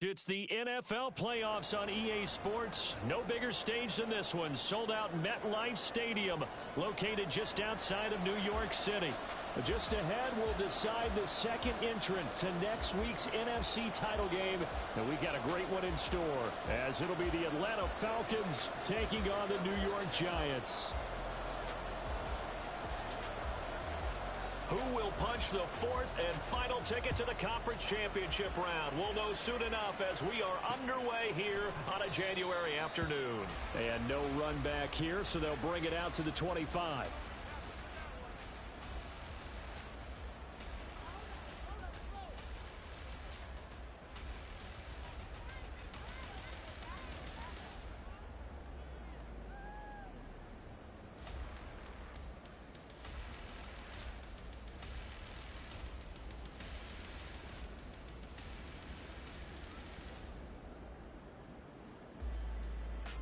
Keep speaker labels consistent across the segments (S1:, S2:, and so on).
S1: It's the NFL playoffs on EA Sports. No bigger stage than this one. Sold out MetLife Stadium, located just outside of New York City. Just ahead, we'll decide the second entrant to next week's NFC title game. And we've got a great one in store, as it'll be the Atlanta Falcons taking on the New York Giants. Who will punch the fourth and final ticket to the conference championship round? We'll know soon enough as we are underway here on a January afternoon. And no run back here, so they'll bring it out to the 25.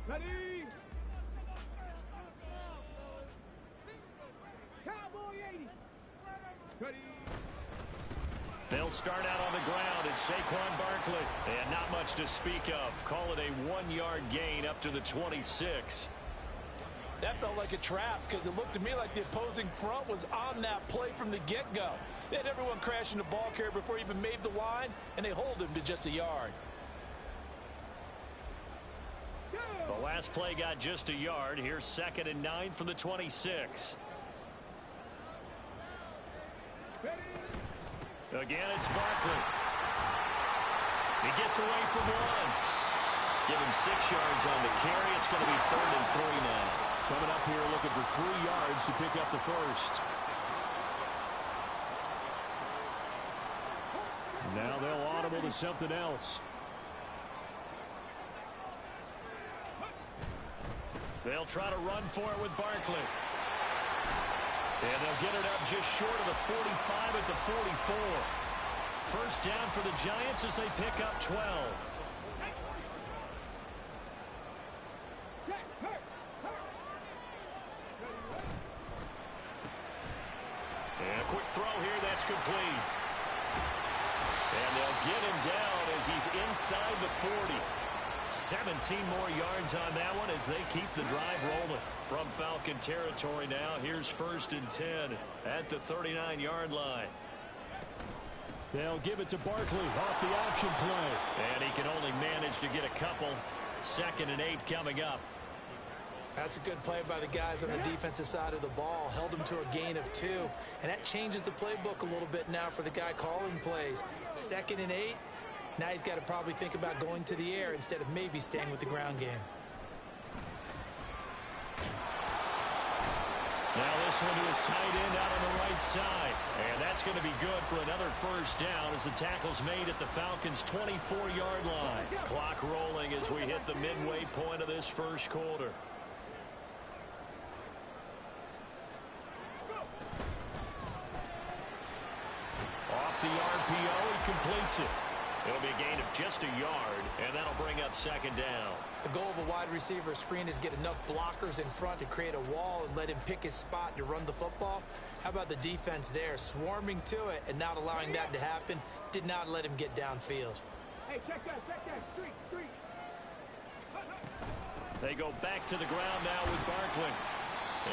S2: Ready? Cowboy 80. Ready?
S1: They'll start out on the ground. It's Saquon Barkley. And not much to speak of. Call it a 1-yard gain up to the 26.
S3: That felt like a trap because it looked to me like the opposing front was on that play from the get-go. They had everyone crashing the ball carrier before he even made the line, and they hold him to just a yard.
S1: The last play got just a yard. Here's 2nd and 9 from the 26. Again, it's Barkley. He gets away from one. Give him 6 yards on the carry. It's going to be 3rd and 3 now.
S2: Coming up here looking for 3 yards to pick up the first. Now they'll audible to something else.
S1: They'll try to run for it with Barkley. And they'll get it up just short of the 45 at the 44. First down for the Giants as they pick up 12. And a quick throw here, that's complete. And they'll get him down as he's inside the 40. 17 more yards on that one as they keep the drive rolling. From Falcon territory now, here's 1st and 10 at the 39-yard line.
S2: They'll give it to Barkley off the option play.
S1: And he can only manage to get a couple. 2nd and 8 coming up.
S3: That's a good play by the guys on the defensive side of the ball. Held him to a gain of 2. And that changes the playbook a little bit now for the guy calling plays. 2nd and 8. Now he's got to probably think about going to the air instead of maybe staying with the ground game.
S1: Now this one to his tight end out on the right side. And that's going to be good for another first down as the tackle's made at the Falcons' 24-yard line. Clock rolling as we hit the midway point of this first quarter. Off the RPO, he completes it. It'll be a gain of just a yard, and that'll bring up 2nd down.
S3: The goal of a wide receiver screen is get enough blockers in front to create a wall and let him pick his spot to run the football. How about the defense there, swarming to it and not allowing that to happen? Did not let him get downfield.
S2: Hey, check that, street.
S1: They go back to the ground now with Barkley.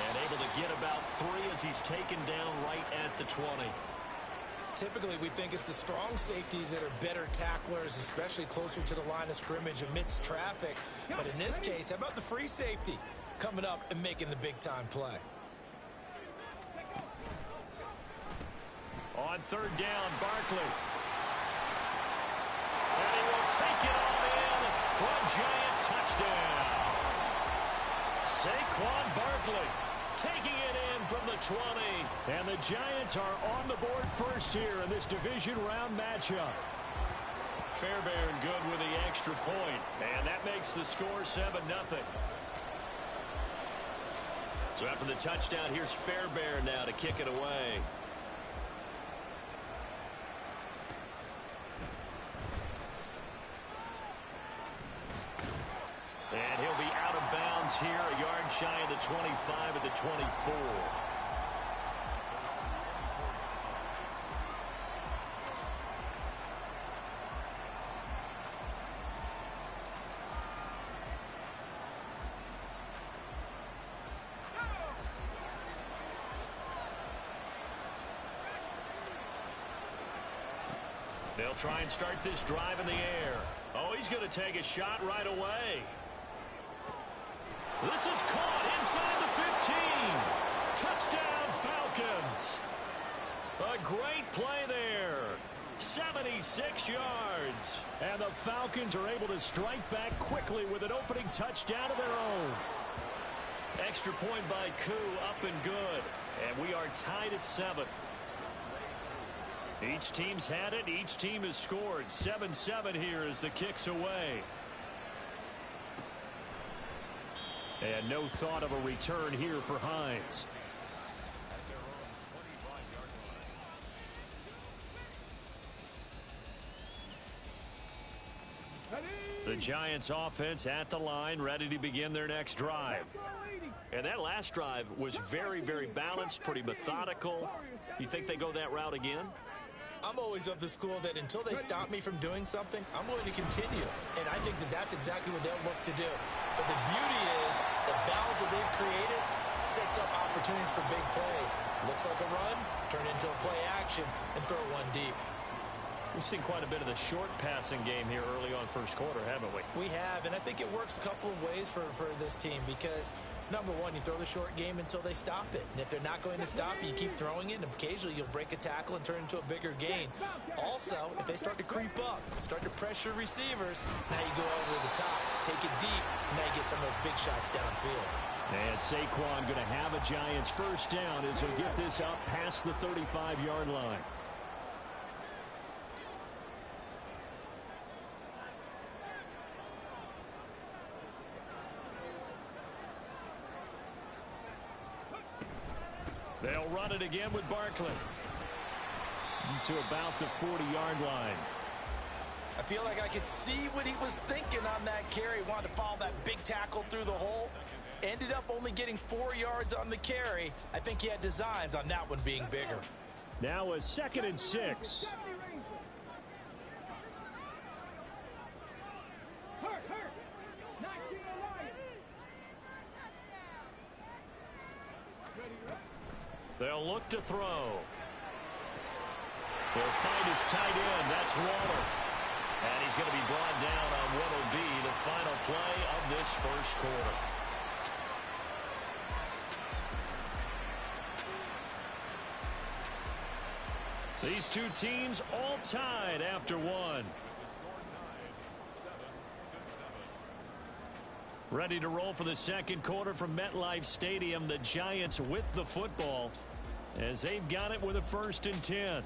S1: And able to get about 3 as he's taken down right at the 20.
S3: Typically, we think it's the strong safeties that are better tacklers, especially closer to the line of scrimmage amidst traffic. But in this case, how about the free safety coming up and making the big-time play?
S1: On 3rd down, Barkley. And he will take it all in for a Giant touchdown. Saquon Barkley taking it in from the 20.
S2: And the Giants are on the board first here in this division round matchup.
S1: Fairbairn good with the extra point. And that makes the score 7-0. So after the touchdown, here's Fairbairn now to kick it away. And he'll be out of bounds here, a yard shy of the 25 at the 24. try and start this drive in the air. Oh, he's going to take a shot right away. This is caught inside the 15. Touchdown, Falcons. A great play there. 76 yards. And the Falcons are able to strike back quickly with an opening touchdown of their own. Extra point by Koo, up and good. And we are tied at 7. Each team's had it. Each team has scored. 7-7 here as the kick's away. And no thought of a return here for Hines. The Giants offense at the line, ready to begin their next drive. And that last drive was very, very balanced, pretty methodical. You think they go that route again?
S3: I'm always of the school that until they stop me from doing something, I'm going to continue. And I think that that's exactly what they'll look to do. But the beauty is the balance that they've created sets up opportunities for big plays. Looks like a run, turn into a play action, and throw one deep.
S1: We've seen quite a bit of the short passing game here early on first quarter, haven't we?
S3: We have, and I think it works a couple of ways for this team because, number one, you throw the short game until they stop it. And if they're not going to stop it, you keep throwing it, and occasionally you'll break a tackle and turn it into a bigger gain. Also, if they start to creep up, start to pressure receivers, now you go over the top, take it deep, and now you get some of those big shots downfield.
S1: And Saquon going to have a Giants first down as he'll get this up past the 35-yard line. They'll run it again with Barkley to about the 40-yard line.
S3: I feel like I could see what he was thinking on that carry. Wanted to follow that big tackle through the hole. Ended up only getting 4 yards on the carry. I think he had designs on that one being bigger.
S1: Now a 2nd and 6. They'll look to throw. They'll find his tight end. That's Waller. And he's going to be brought down on what will be the final play of this first quarter. These two teams all tied after one. Ready to roll for the second quarter from MetLife Stadium. The Giants with the football as they've got it with a 1st and 10.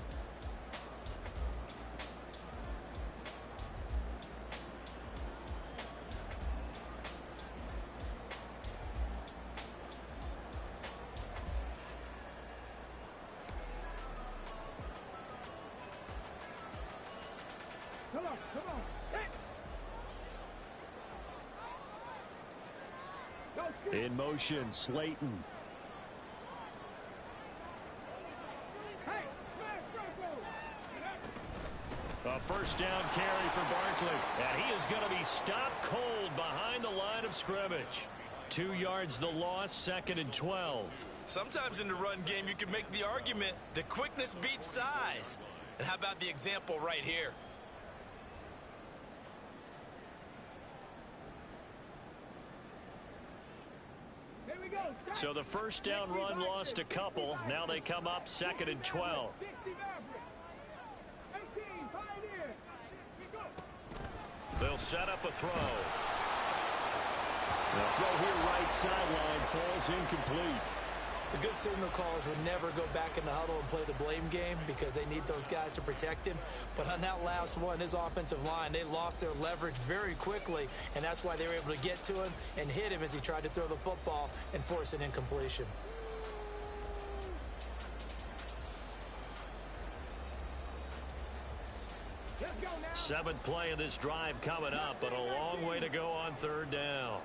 S2: Come on. Hey.
S1: In motion, Slayton. A first down carry for Barkley. And he is going to be stopped cold behind the line of scrimmage. 2 yards the loss, 2nd and 12.
S3: Sometimes in the run game you can make the argument that quickness beats size. And how about the example right here?
S1: So the first down run lost a couple. Now they come up 2nd and 12. They'll set up a throw. The throw here right sideline falls incomplete.
S3: The good signal callers would never go back in the huddle and play the blame game because they need those guys to protect him. But on that last one, his offensive line, they lost their leverage very quickly, and that's why they were able to get to him and hit him as he tried to throw the football and force an incompletion.
S1: Seventh play of this drive coming up, but a long way to go on 3rd down.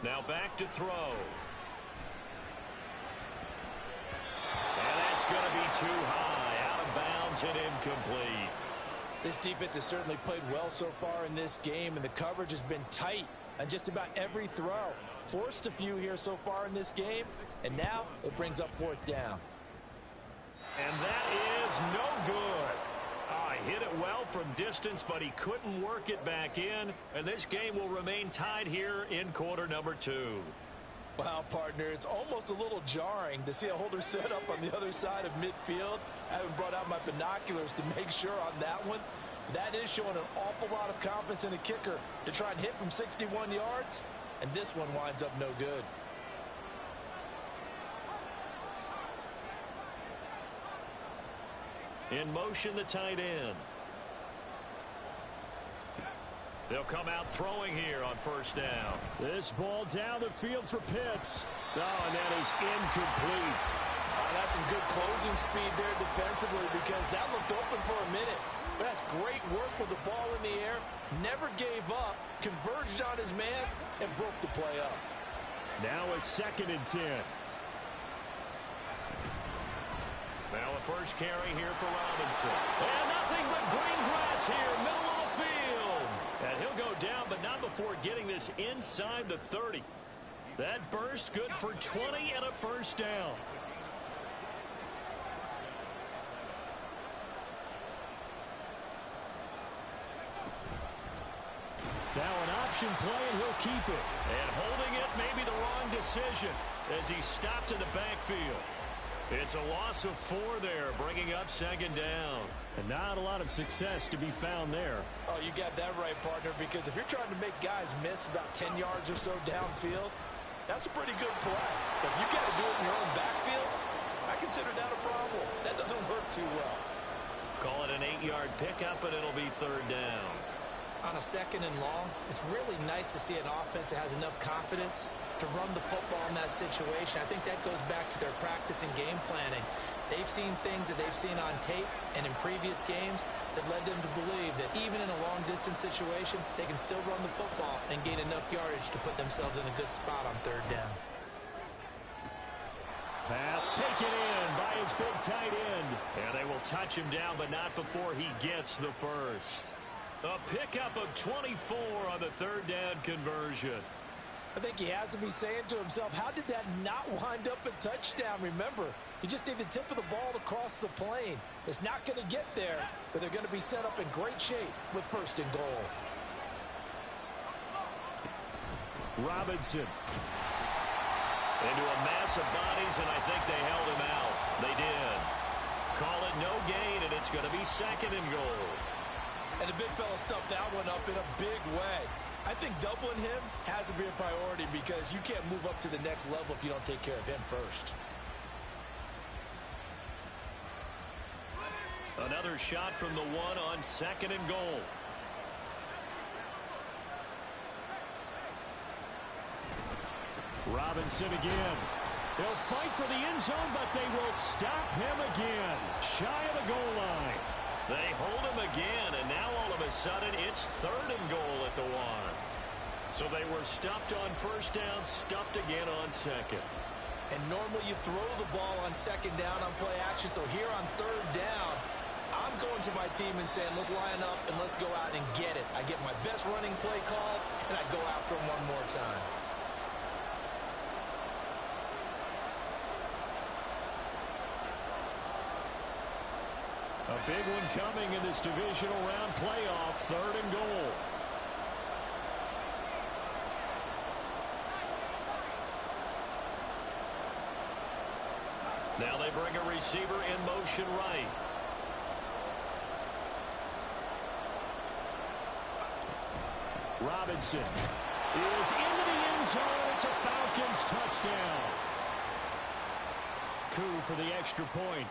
S1: Now back to throw. And that's going to be too high. Out of bounds and incomplete.
S3: This defense has certainly played well so far in this game, and the coverage has been tight.
S4: on just about every throw. Forced a few here so far in this game, and now it brings up 4th down.
S1: And that is no good. He hit it well from distance, but he couldn't work it back in. And this game will remain tied here in quarter number 2.
S4: Wow, partner, it's almost a little jarring to see a holder set up on the other side of midfield. I haven't brought out my binoculars to make sure on that one. That is showing an awful lot of confidence in a kicker to try and hit from 61 yards. And this one winds up no good.
S1: In motion, the tight end. They'll come out throwing here on 1st down.
S2: This ball down the field for Pitts. Oh, and that is incomplete.
S4: That's some good closing speed there defensively, because that looked open for a minute. But that's great work with the ball in the air. Never gave up, converged on his man, and broke the play up.
S2: Now a 2nd and 10.
S1: Now a first carry here for Robinson. And nothing but green grass here, middle of the field. And he'll go down, but not before getting this inside the 30. That burst good for 20 and a 1st down.
S2: Now an option play, and he'll keep it.
S1: And holding it may be the wrong decision as he stopped in the backfield. It's a loss of 4 there, bringing up 2nd down.
S2: And not a lot of success to be found there.
S4: Oh, you got that right, partner, because if you're trying to make guys miss about 10 yards or so downfield, that's a pretty good play. But if you got to do it in your own backfield, I consider that a problem. That doesn't work too well.
S1: Call it an 8-yard pickup, and it'll be 3rd down.
S3: On a 2nd and long, it's really nice to see an offense that has enough confidence to run the football in that situation. I think that goes back to their practice and game planning. They've seen things that they've seen on tape and in previous games that led them to believe that even in a long-distance situation, they can still run the football and gain enough yardage to put themselves in a good spot on 3rd down.
S2: Pass taken in by his big tight end.
S1: And they will touch him down, but not before he gets the first. A pickup of 24 on the 3rd down conversion.
S4: I think he has to be saying to himself, how did that not wind up a touchdown? Remember, you just need the tip of the ball to cross the plane. It's not going to get there, but they're going to be set up in great shape with 1st and goal.
S2: Robinson.
S1: Into a mass of bodies, and I think they held him out. They did. Call it no gain, and it's going to be 2nd and goal.
S4: And the big fella stuffed that one up in a big way. I think doubling him has to be a priority, because you can't move up to the next level if you don't take care of him first.
S1: Another shot from the 1 on 2nd and goal.
S2: Robinson again. They'll fight for the end zone, but they will stop him again. Shy of the goal line.
S1: They hold him again, and now all of a sudden it's 3rd and goal at the 1. So they were stuffed on 1st down, stuffed again on 2nd.
S4: And normally you throw the ball on 2nd down on play action, so here on 3rd down, I'm going to my team and saying, let's line up and let's go out and get it. I get my best running play called, and I go after him one more time.
S2: A big one coming in this divisional round playoff, 3rd and goal.
S1: Now they bring a receiver in motion right.
S2: Robinson is into the end zone. It's a Falcons touchdown. Coup for the extra point.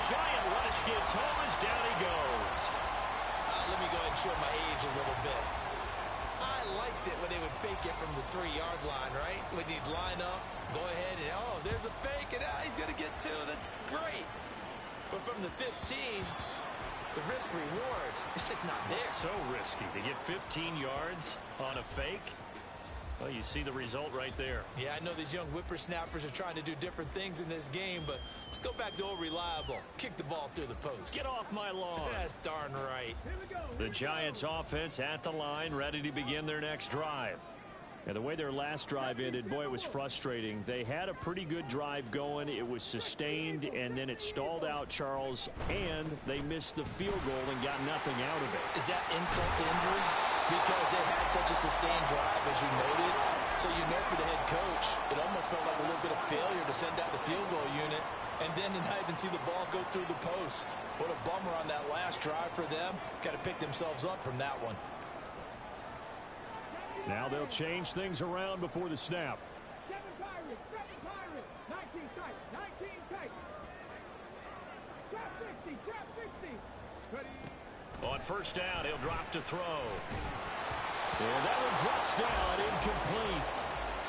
S1: Giant rush gets home as down he goes.
S4: Let me go ahead and show my age a little bit. I liked it when they would fake it from the 3-yard line, right? When you'd line up, go ahead and, oh, there's a fake, and he's going to get 2. That's great. But from the 15,
S3: the risk reward, it's just not there.
S1: So risky to get 15 yards on a fake. Well, you see the result right there.
S3: Yeah, I know these young whippersnappers are trying to do different things in this game, but let's go back to old reliable. Kick the ball through the post.
S1: Get off my lawn.
S3: That's darn right.
S1: The Giants offense at the line, ready to begin their next drive. And the way their last drive ended, boy, it was frustrating. They had a pretty good drive going. It was sustained, and then it stalled out, Charles, and they missed the field goal and got nothing out of it.
S4: Is that insult to injury? Because they had such a sustained drive, as you noted. So you know for the head coach, it almost felt like a little bit of failure to send out the field goal unit, and then to not even see the ball go through the post. What a bummer on that last drive for them. Got to pick themselves up from that one.
S2: Now they'll change things around before the snap.
S5: 7 Pirates, 19 tight, 19 tight. Trap 60, trap 60. Ready.
S1: On first down, he'll drop to throw. And that one drops down, incomplete.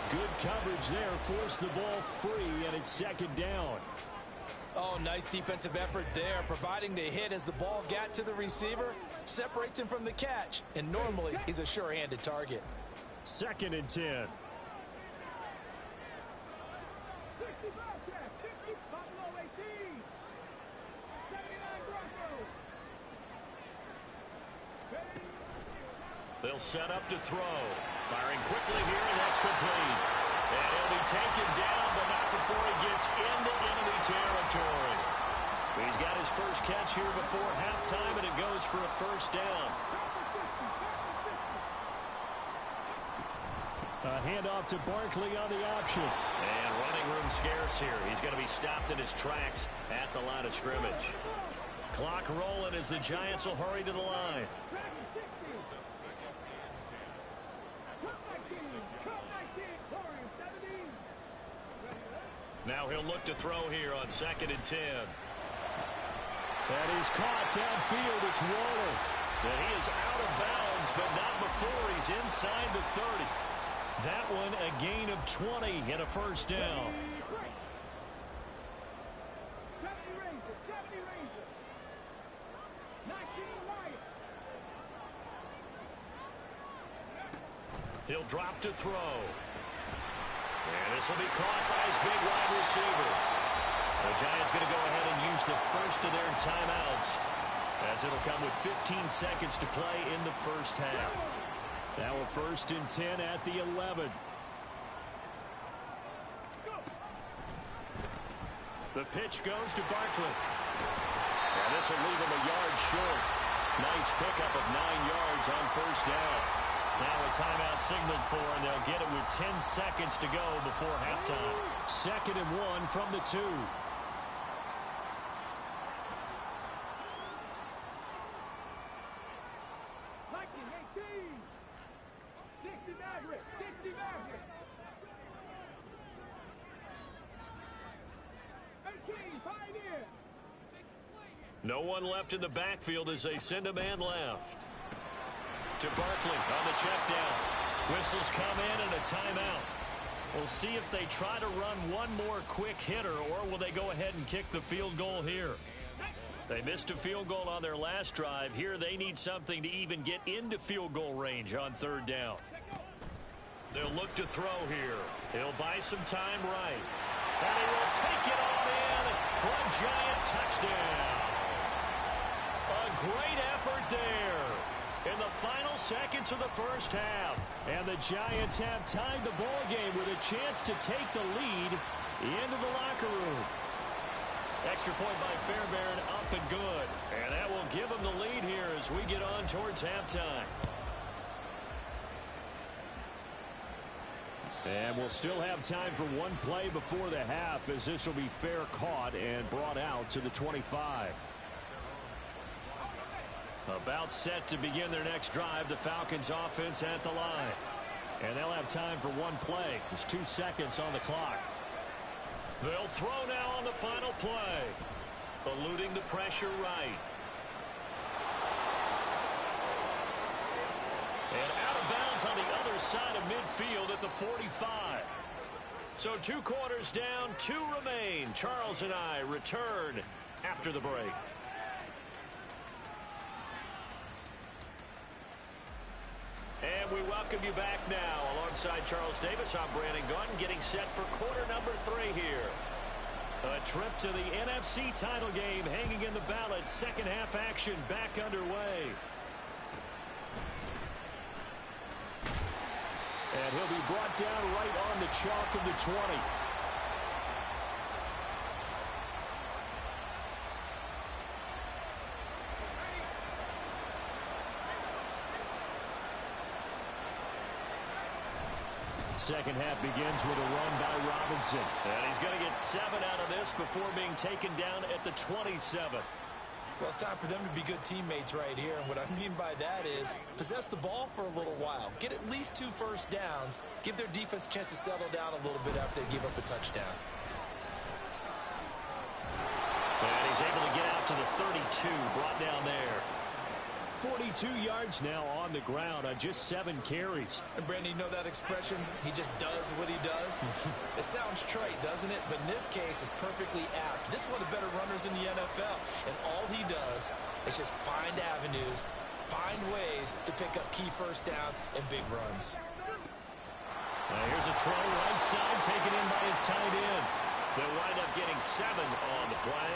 S1: Good coverage there, forced the ball free, and it's second down.
S4: Oh, nice defensive effort there, providing the hit as the ball got to the receiver, separates him from the catch, and normally he's a sure-handed target.
S2: 2nd and 10.
S5: 60 Bobcats, 60 Buffalo 18. 79 Broncos. Ready.
S1: They'll set up to throw. Firing quickly here, and that's complete. And he'll be taken down, but not before he gets into enemy territory. He's got his first catch here before halftime, and it goes for a first down.
S2: A handoff to Barkley on the option.
S1: And running room scarce here. He's going to be stopped in his tracks at the line of scrimmage. Clock rolling as the Giants will hurry to the line. Now he'll look to throw here on 2nd and 10.
S2: That is caught downfield. It's Waller.
S1: And he is out of bounds, but not before he's inside the 30. That one a gain of 20 and a first down.
S5: 70 Rangers, 70 Rangers. 19 Lions.
S1: He'll drop to throw. And this will be caught by his big wide receiver. The Giants going to go ahead and use the first of their timeouts, as it'll come with 15 seconds to play in the first half.
S2: Now a 1st and 10 at the 11.
S1: The pitch goes to Barkley. And this will leave him a yard short. Nice pickup of 9 yards on first down. Now a timeout signaled for, and they'll get it with 10 seconds to go before halftime.
S2: 2nd and 1 from the 2.
S5: Lightning 18. 60 Maverick, 60 Maverick. 18 Pioneer.
S1: No one left in the backfield as they send a man left. To Barkley on the check down. Whistles come in and a timeout. We'll see if they try to run one more quick hitter, or will they go ahead and kick the field goal here. They missed a field goal on their last drive. Here they need something to even get into field goal range on 3rd down. They'll look to throw here. He'll buy some time right. And he will take it on in for a Giant touchdown. A great effort there in the final seconds of the first half.
S2: And the Giants have tied the ball game with a chance to take the lead into the locker room.
S1: Extra point by Fairbairn, up and good. And that will give them the lead here as we get on towards halftime.
S2: And we'll still have time for one play before the half, as this will be fair caught and brought out to the 25.
S1: About set to begin their next drive, the Falcons offense at the line.
S2: And they'll have time for one play. There's 2 seconds on the clock.
S1: They'll throw now on the final play. Eluding the pressure right. And out of bounds on the other side of midfield at the 45. So 2 quarters down, 2 remain. Charles and I return after the break. Charles Davis. I'm Brandon Gunn, getting set for quarter number 3 here. A trip to the NFC title game hanging in the balance. Second half action back underway. And he'll be brought down right on the chalk of the 20. Second half begins with a run by Robinson. And he's going to get 7 out of this before being taken down at the 27.
S4: Well, it's time for them to be good teammates right here. And what I mean by that is possess the ball for a little while. Get at least 2 first downs. Give their defense a chance to settle down a little bit after they give up a touchdown.
S1: And he's able to get out to the 32, brought down there. 42 yards now on the ground on just 7 carries.
S4: And Brandon, you know that expression? He just does what he does? It sounds trite, doesn't it? But in this case, it's perfectly apt. This is one of the better runners in the NFL. And all he does is just find avenues, find ways to pick up key first downs and big runs.
S1: Here's a throw right side, taken in by his tight end. They'll wind up getting 7 on the play,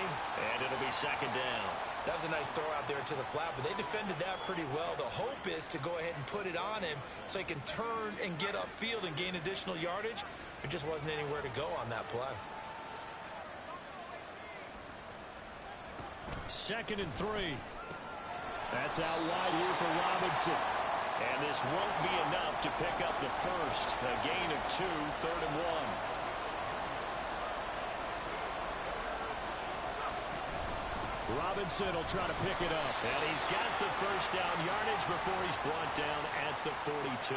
S1: and it'll be second down.
S4: That was a nice throw out there to the flat, but they defended that pretty well. The hope is to go ahead and put it on him so he can turn and get upfield and gain additional yardage. There just wasn't anywhere to go on that play.
S1: Second and 3. That's out wide here for Robinson. And this won't be enough to pick up the first. A gain of 2, third and 1. Robinson will try to pick it up. And he's got the first down yardage before he's brought down at the 42.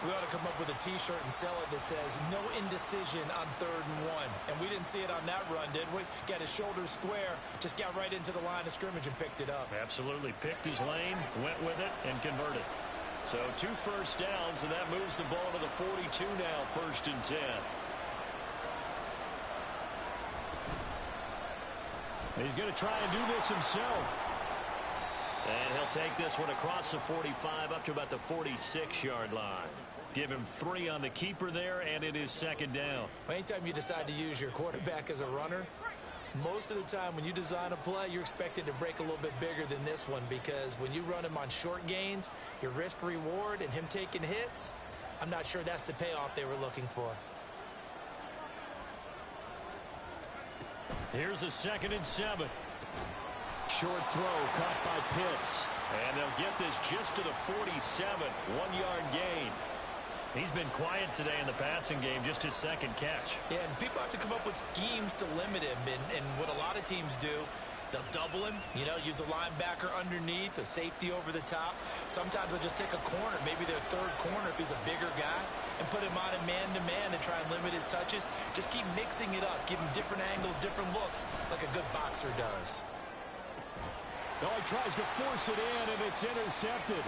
S4: We ought to come up with a T-shirt and sell it that says, no indecision on 3rd and 1. And we didn't see it on that run, did we? Got his shoulders square, just got right into the line of scrimmage and picked it up.
S1: Absolutely. Picked his lane, went with it, and converted. So 2 first downs, and that moves the ball to the 42 now, 1st and 10. He's going to try and do this himself. And he'll take this one across the 45 up to about the 46-yard line. Give him 3 on the keeper there, and it is second down.
S4: Anytime you decide to use your quarterback as a runner, most of the time when you design a play, you're expected to break a little bit bigger than this one, because when you run him on short gains, your risk reward and him taking hits, I'm not sure that's the payoff they were looking for.
S1: Here's a 2nd and 7. Short throw caught by Pitts. And they'll get this just to the 47. 1-yard gain. He's been quiet today in the passing game, just his 2nd catch.
S4: Yeah, and people have to come up with schemes to limit him. And what a lot of teams do, they'll double him, use a linebacker underneath, a safety over the top. Sometimes they'll just take a corner, maybe their 3rd corner if he's a bigger guy, and put him on a man-to-man to try and limit his touches. Just keep mixing it up, give him different angles, different looks, like a good boxer does.
S1: Oh, he tries to force it in, and it's intercepted.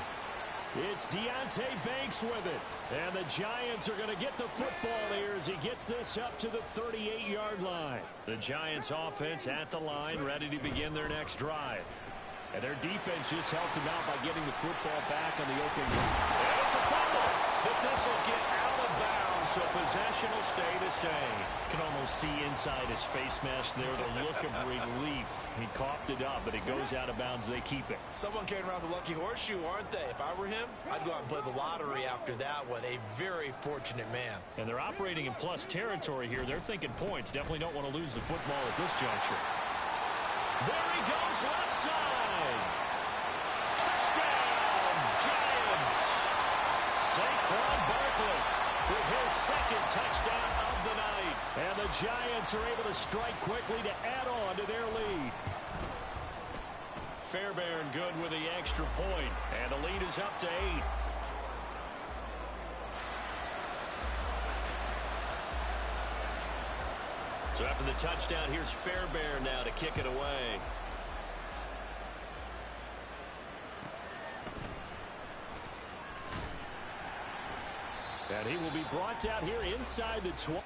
S1: It's Deonte Banks with it. And the Giants are going to get the football here as he gets this up to the 38-yard line. The Giants offense at the line, ready to begin their next drive. And their defense just helped him out by getting the football back on the opening drive. And it's a fumble, but this will get out of bounds, so possession will stay the same. You can almost see inside his face mask there the look of relief. He coughed it up, but it goes out of bounds. They keep it.
S4: Someone carrying around the lucky horseshoe, aren't they? If I were him, I'd go out and play the lottery after that one. A very fortunate man.
S1: And they're operating in plus territory here. They're thinking points. Definitely don't want to lose the football at this juncture. There he goes, left side. Touchdown, Giants. Saquon Barkley with his 2nd touchdown of the night. And the Giants are able to strike quickly to add on to their lead. Fairbairn good with the extra point, and the lead is up to 8. So after the touchdown, here's Fairbairn now to kick it away. And he will be brought down here inside the 20.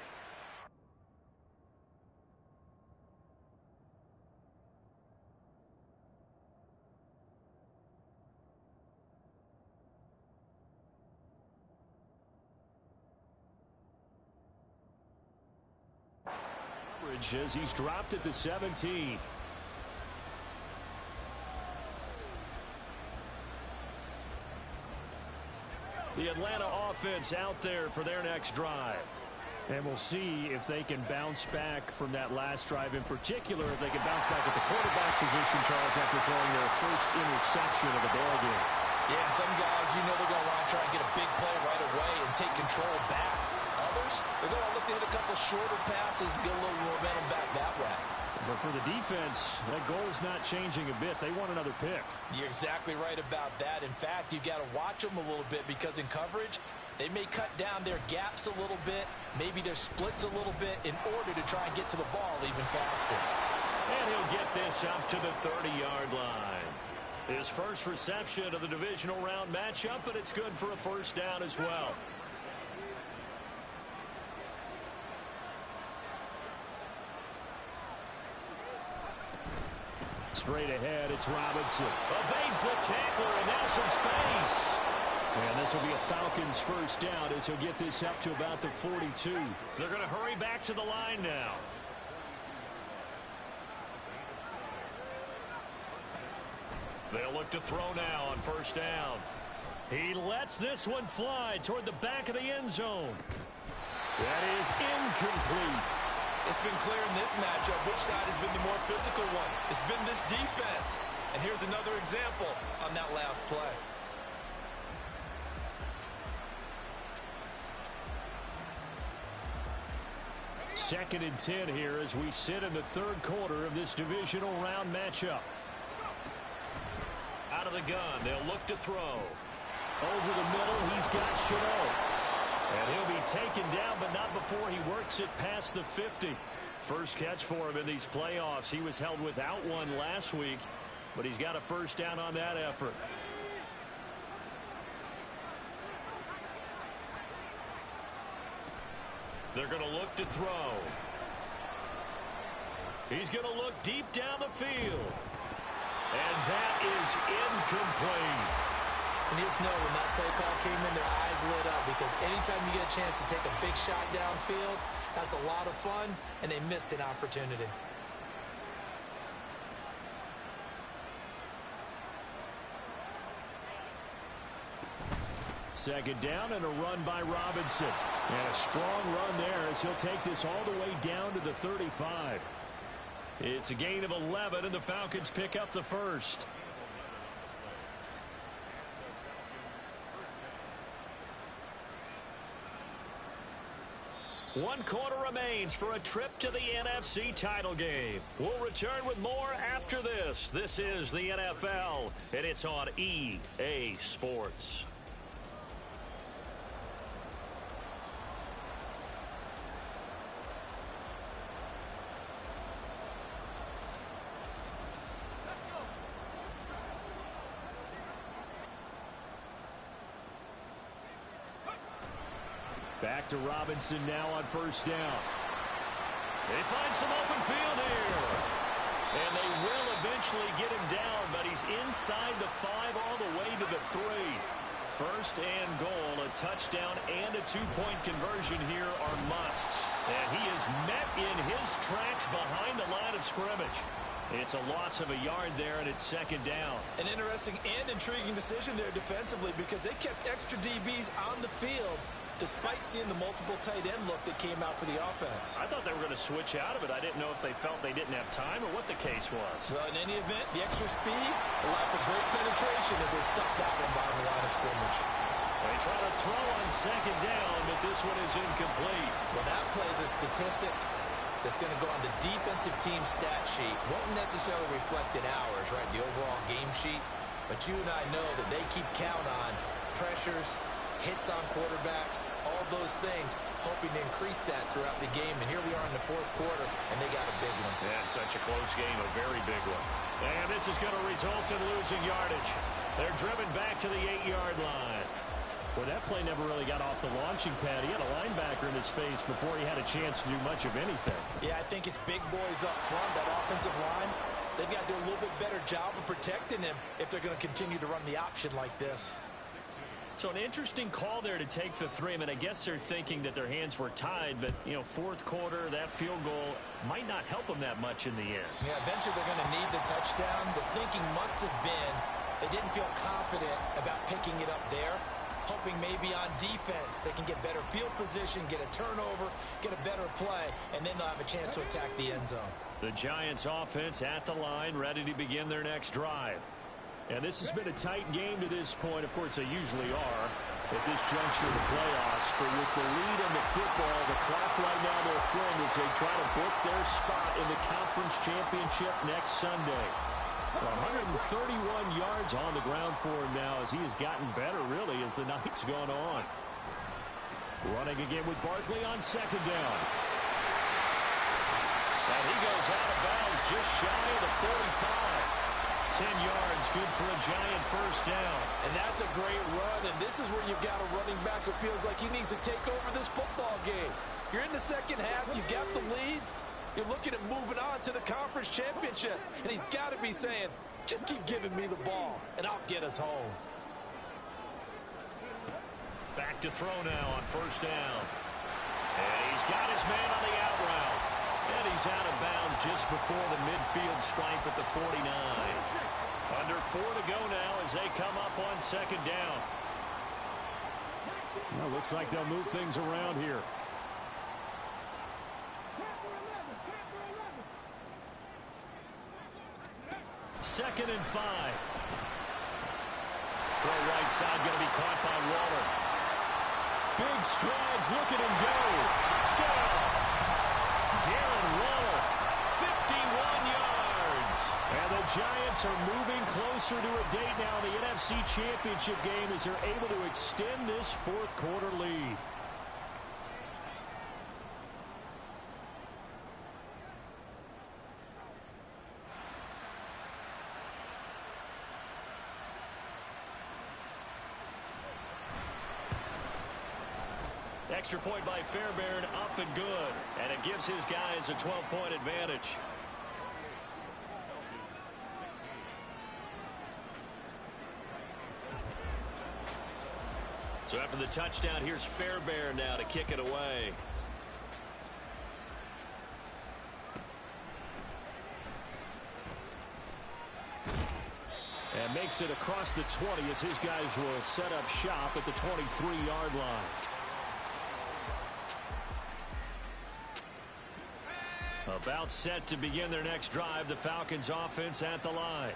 S1: coverage as he's dropped at the 17. The Atlanta offense out there for their next drive. And we'll see if they can bounce back from that last drive, in particular if they can bounce back at the quarterback position, Charles, after throwing their first interception of the ball game.
S4: Yeah, some guys, you know, they're going to want to try and get a big play right away and take control back. Others, they're going to look to hit a couple shorter passes, get a little momentum back that way.
S1: But for the defense, that goal's not changing a bit. They want another pick.
S4: You're exactly right about that. In fact, you've got to watch them a little bit because in coverage, they may cut down their gaps a little bit, maybe their splits a little bit in order to try and get to the ball even faster.
S1: And he'll get this up to the 30-yard line. His first reception of the divisional round matchup, and it's good for a first down as well. Straight ahead, it's Robinson. Evades the tackler, and now some space. And this will be a Falcons first down as he'll get this up to about the 42. They're going to hurry back to the line now. They'll look to throw now on first down. He lets this one fly toward the back of the end zone. That is incomplete.
S4: It's been clear in this matchup which side has been the more physical one. It's been this defense. And here's another example on that last play.
S1: Second and 10 here as we sit in the third quarter of this divisional round matchup. Out of the gun, they'll look to throw. Over the middle, he's got Chenault. And he'll be taken down, but not before he works it past the 50. First catch for him in these playoffs. He was held without one last week, but he's got a first down on that effort. They're going to look to throw. He's going to look deep down the field. And that is incomplete.
S3: And you just know when that play call came in, their eyes lit up because anytime you get a chance to take a big shot downfield, that's a lot of fun, and they missed an opportunity.
S1: Second down and a run by Robinson. And a strong run there as he'll take this all the way down to the 35. It's a gain of 11, and the Falcons pick up the first. One quarter remains for a trip to the NFC title game. We'll return with more after this. This is the NFL, and it's on EA Sports. Back to Robinson now on first down. They find some open field here. And they will eventually get him down, but he's inside the 5 all the way to the 3. First and goal, a touchdown and a two-point conversion here are musts. And he is met in his tracks behind the line of scrimmage. It's a loss of a yard there, and it's second down.
S4: An interesting and intriguing decision there defensively because they kept extra DBs on the field despite seeing the multiple tight end look that came out for the offense.
S1: I thought they were going to switch out of it. I didn't know if they felt they didn't have time or what the case was.
S4: Well, in any event, the extra speed allowed for great penetration as they stuck that one by the line of scrimmage.
S1: They try to throw on second down, but this one is incomplete.
S3: Well, that plays a statistic that's going to go on the defensive team stat sheet. Won't necessarily reflect in ours, right, the overall game sheet. But you and I know that they keep count on pressures, hits on quarterbacks, all those things, hoping to increase that throughout the game. And here we are in the fourth quarter, and they got a big one.
S1: Yeah, such a close game, a very big one. And this is going to result in losing yardage. They're driven back to the 8-yard line. Well, that play never really got off the launching pad. He had a linebacker in his face before he had a chance to do much of anything.
S4: Yeah, I think it's big boys up front, that offensive line. They've got to do a little bit better job of protecting him if they're going to continue to run the option like this.
S1: So an interesting call there to take the three. I mean, I guess they're thinking that their hands were tied, but, you know, fourth quarter, that field goal might not help them that much in the end.
S3: Yeah, eventually they're going to need the touchdown. The thinking must have been they didn't feel confident about picking it up there, hoping maybe on defense they can get better field position, get a turnover, get a better play, and then they'll have a chance to attack the end zone.
S1: The Giants offense at the line, ready to begin their next drive. And this has been a tight game to this point. Of course, they usually are at this juncture of the playoffs. But with the lead in the football, the clock right now their friend as they try to book their spot in the conference championship next Sunday. 131 yards on the ground for him now as he has gotten better, really, as the night's gone on. Running again with Barkley on second down. And he goes out of bounds just shy of the 45. 10 yards, good for a Giant first down.
S4: And that's a great run, and this is where you've got a running back who feels like he needs to take over this football game. You're in the second half, you got the lead, you're looking at moving on to the conference championship, and he's got to be saying, just keep giving me the ball, and I'll get us home.
S1: Back to throw now on first down. And he's got his man on the out route. And he's out of bounds just before the midfield stripe at the 49. Under 4 to go now as they come up on second down.
S2: Well, looks like they'll move things around here.
S1: Second and 5. Throw right side, going to be caught by Waller. Big strides, look at him go. Touchdown! Darren Waller, 51 yards. And the Giants are moving closer to a date now in the NFC Championship game as they're able to extend this fourth quarter lead. Extra point by Fairbairn, up and good. And it gives his guys a 12-point advantage. So after the touchdown, here's Fairbairn now to kick it away. And makes it across the 20 as his guys will set up shop at the 23-yard line. About set to begin their next drive, the Falcons offense at the line.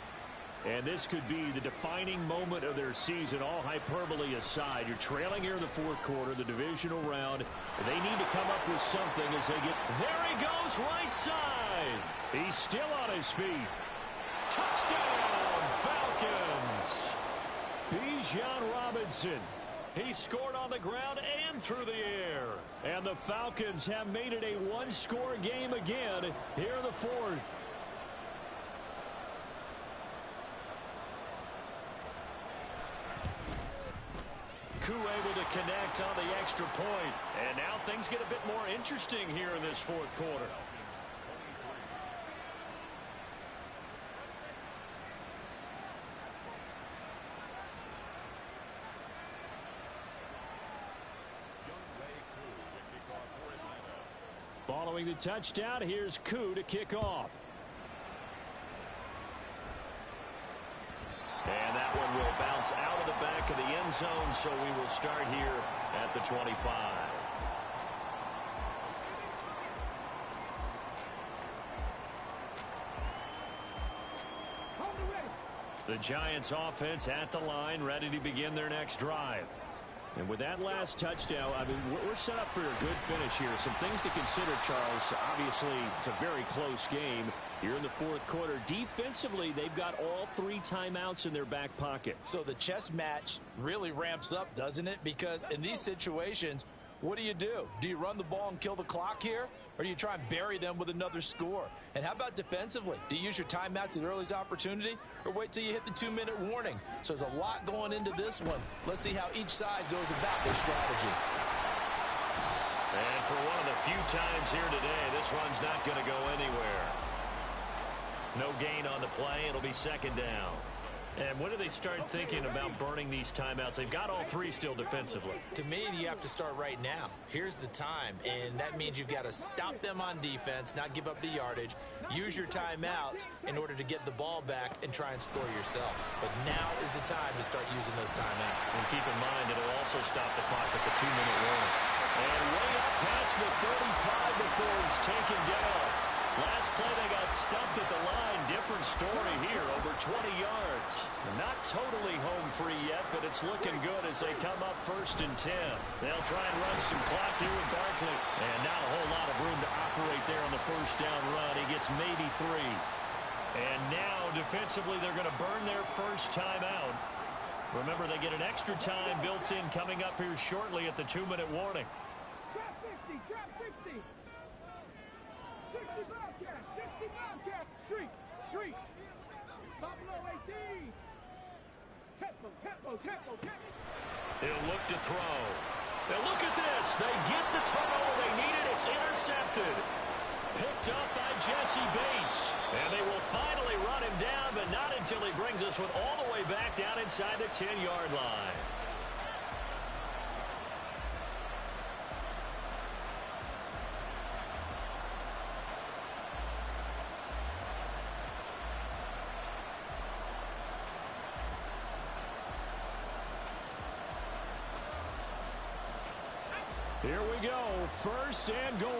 S1: And this could be the defining moment of their season, all hyperbole aside. You're trailing here in the fourth quarter, the divisional round. They need to come up with something as they get... There he goes, right side. He's still on his feet. Touchdown, Falcons. Bijan Robinson. He scored on the ground and through the air. And the Falcons have made it a one-score game again here in the fourth. Koo able to connect on the extra point. And now things get a bit more interesting here in this fourth quarter. Following the touchdown, here's Koo to kick off. And that one will bounce out of the back of the end zone, so we will start here at the 25. The Giants offense at the line, ready to begin their next drive. And with that last touchdown, I mean, we're set up for a good finish here. Some things to consider, Charles. Obviously, it's a very close game. You're in the fourth quarter. Defensively, they've got all 3 timeouts in their back pocket.
S4: So the chess match really ramps up, doesn't it? Because in these situations, what do? Do you run the ball and kill the clock here? Or do you try and bury them with another score? And how about defensively? Do you use your timeouts at earliest opportunity? Or wait till you hit the 2-minute warning? So there's a lot going into this one. Let's see how each side goes about their strategy.
S1: And for one of the few times here today, this run's not going to go anywhere. No gain on the play. It'll be second down. And when do they start thinking about burning these timeouts? They've got all three still defensively.
S3: To me, you have to start right now. Here's the time, and that means you've got to stop them on defense, not give up the yardage, use your timeouts in order to get the ball back and try and score yourself. But now is the time to start using those timeouts.
S1: And keep in mind, it'll also stop the clock at the 2-minute warning. And way up past the 35 before he's taken down. Last play, they got stuffed at the line. Different story here, over 20 yards. Not totally home free yet, but it's looking good as they come up 1st and 10. They'll try and run some clock here with Barkley. And not a whole lot of room to operate there on the first down run. He gets maybe 3. And now, defensively, they're going to burn their first timeout. Remember, they get an extra time built in coming up here shortly at the 2-minute warning.
S5: Trap 60, trap 60. 60 Bobcat, 60 Bobcat. Street. Buffalo 18. Tempo.
S1: He'll look to throw. Now look at this. They get the turnover they needed. It's intercepted. Picked up by Jesse Bates. And they will finally run him down, but not until he brings this one all the way back down inside the 10-yard line.
S2: Here we go, 1st and goal.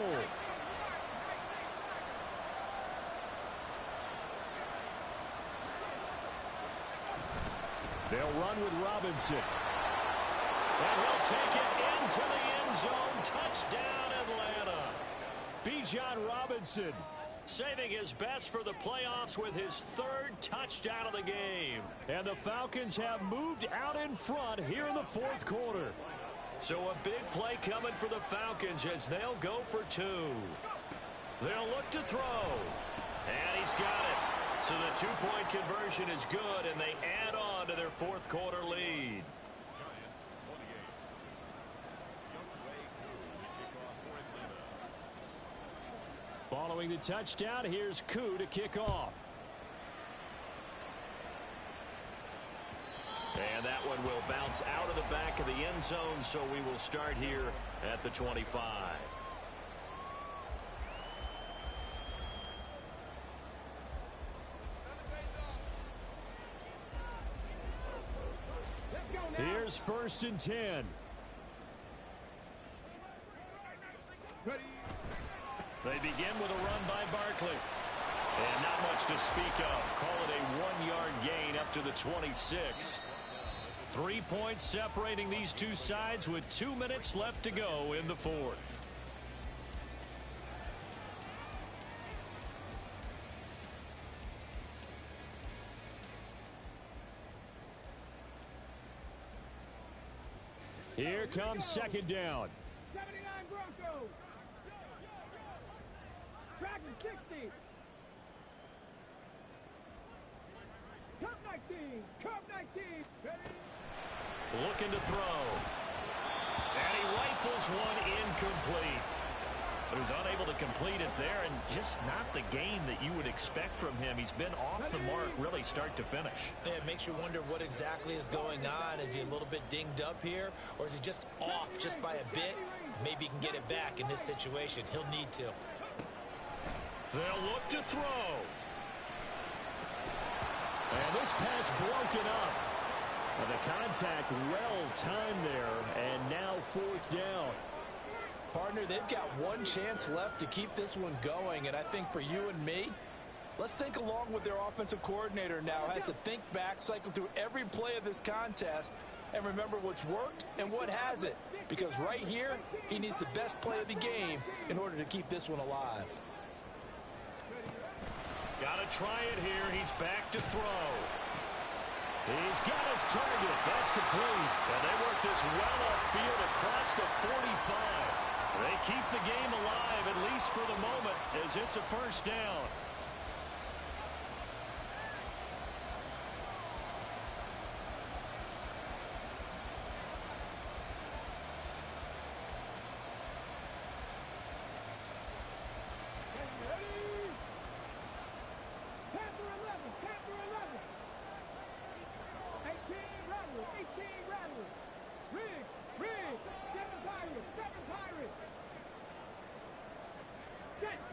S2: They'll run with Robinson.
S1: And he'll take it into the end zone. Touchdown, Atlanta.
S2: Bijan Robinson.
S1: Saving his best for the playoffs with his 3rd touchdown of the game.
S2: And the Falcons have moved out in front here in the 4th quarter.
S1: So a big play coming for the Falcons as they'll go for 2. They'll look to throw. And he's got it. So the 2-point conversion is good, and they add on to their 4th quarter lead.
S2: Following the touchdown, here's Koo to kick off.
S1: And that one will bounce out of the back of the end zone, so we will start here at the 25.
S2: Here's 1st and 10.
S1: They begin with a run by Barkley. And not much to speak of. Call it a 1-yard gain up to the 26. 3 points separating these two sides with 2 minutes left to go in the 4th.
S2: Here comes 2nd down.
S5: 79 Broncos. Tracking 60. Cup 19. Ready?
S1: Looking to throw. And he rifles one incomplete. He was unable to complete it there, and just not the game that you would expect from him. He's been off the mark really start to finish.
S3: Yeah, it makes you wonder what exactly is going on. Is he a little bit dinged up here, or is he just off just by a bit? Maybe he can get it back in this situation. He'll need to.
S1: They'll look to throw.
S2: And this pass broken up. And the contact well timed there, and now 4th down.
S4: Partner, they've got one chance left to keep this one going, and I think for you and me, let's think along with their offensive coordinator now. Has to think back, cycle through every play of this contest, and remember what's worked and what hasn't. Because right here, he needs the best play of the game in order to keep this one alive.
S1: Got to try it here. He's back to throw.
S2: He's got his target. That's complete.
S1: And they work this well upfield across the 45. They keep the game alive, at least for the moment, as it's a 1st down.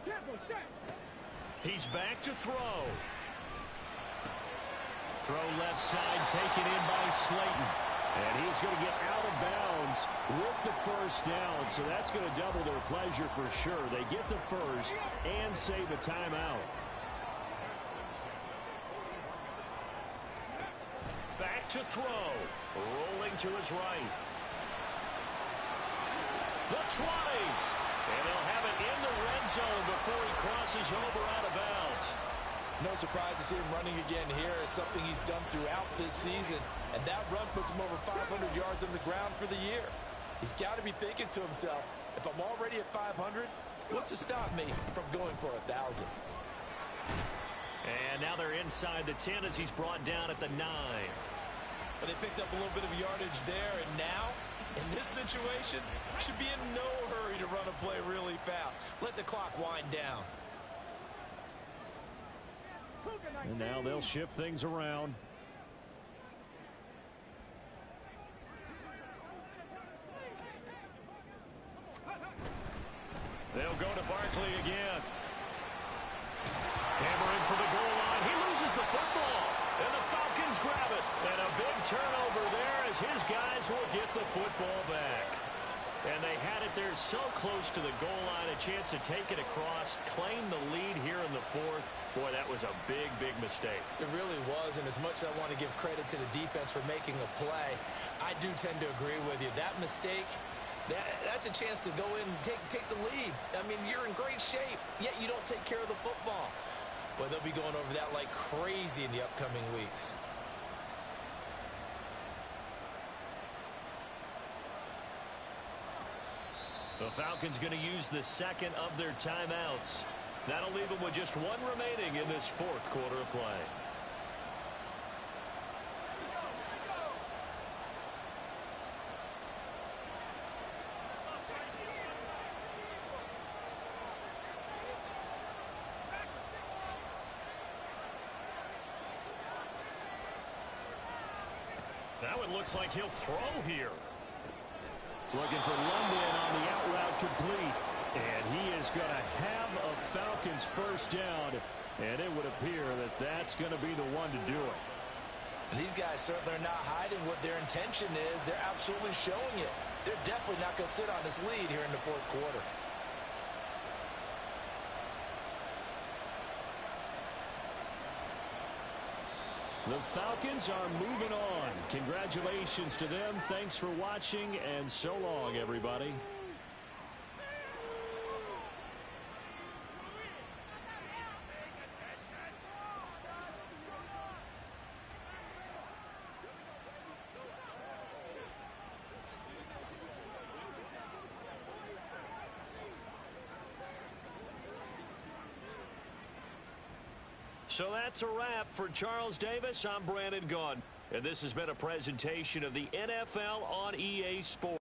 S5: Tempo, set.
S1: He's back to throw. Throw left side, taken in by Slayton. And he's going to get out of bounds with the first down. So that's going to double their pleasure for sure. They get the first and save a timeout. Back to throw. Rolling to his right. The 20. And he'll have it in the red zone before he crosses over out of bounds.
S4: No surprise to see him running again here. It's something he's done throughout this season. And that run puts him over 500 yards on the ground for the year. He's got to be thinking to himself, if I'm already at 500, what's to stop me from going for 1,000?
S1: And now they're inside the 10 as he's brought down at the 9.
S4: But they picked up a little bit of yardage there, and now, in this situation, should be in no hurry to run a play really fast. Let the clock wind down.
S1: And now they'll shift things around. They'll go to Barkley again. Hammering for the goal line. He loses the football. And the Falcons grab it. And a big turnover there as his guys will get the football back. And they had it there so close to the goal line. A chance to take it across. Claim the lead here in the fourth. Boy, that was a big, big mistake.
S3: It really was, and as much as I want to give credit to the defense for making the play, I do tend to agree with you. That mistake, that's a chance to go in and take the lead. I mean, you're in great shape, yet you don't take care of the football. But they'll be going over that like crazy in the upcoming weeks.
S1: The Falcons going to use the second of their timeouts. That'll leave them with just one remaining in this fourth quarter of play. Now it looks like he'll throw here. Looking for London on the out route complete. And he is going to have a Falcons first down. And it would appear that that's going to be the one to do it.
S4: And these guys certainly are not hiding what their intention is. They're absolutely showing it. They're definitely not going to sit on this lead here in the fourth quarter.
S1: The Falcons are moving on. Congratulations to them. Thanks for watching, and so long, everybody. So that's a wrap for Charles Davis. I'm Brandon Gaudin, and this has been a presentation of the NFL on EA Sports.